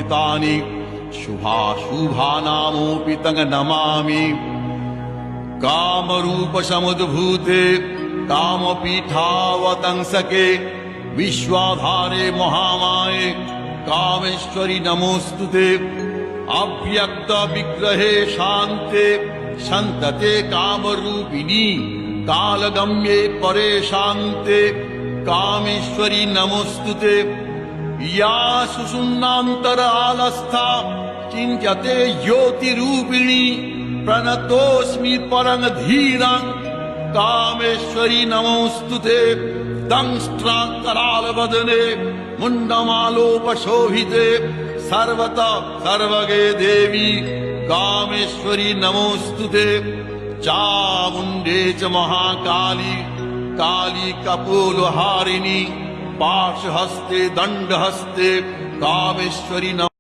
तानि शुभाशुभानामोऽपि तं नमामि। कामरूप समुद्भूते कामपीठावतंसके विश्वाधारे महामाये कामेश्वरि नमोऽस्तुते। अव्यक्त विग्रहे शान्ते सन्तते कामरूपिणी कालगम्ये परे शान्ते कामेश्वरि नमोऽस्तुते। या सुषुम्नान्तरालस्था चिन्त्यते ज्योतिरूपिणी प्रणतोऽस्मि परं धीरं कामेश्वरि नमोऽस्तुते। दंष्ट्राकरालवदने मुण्डमालोपशोभिते सर्वतः सर्वगे देवी कामेश्वरि नमोऽस्तुते। चामुण्डे च महाकाली काली कपोलहारिणी पाशहस्ते दण्डहस्ते कामेश्वरि नमः।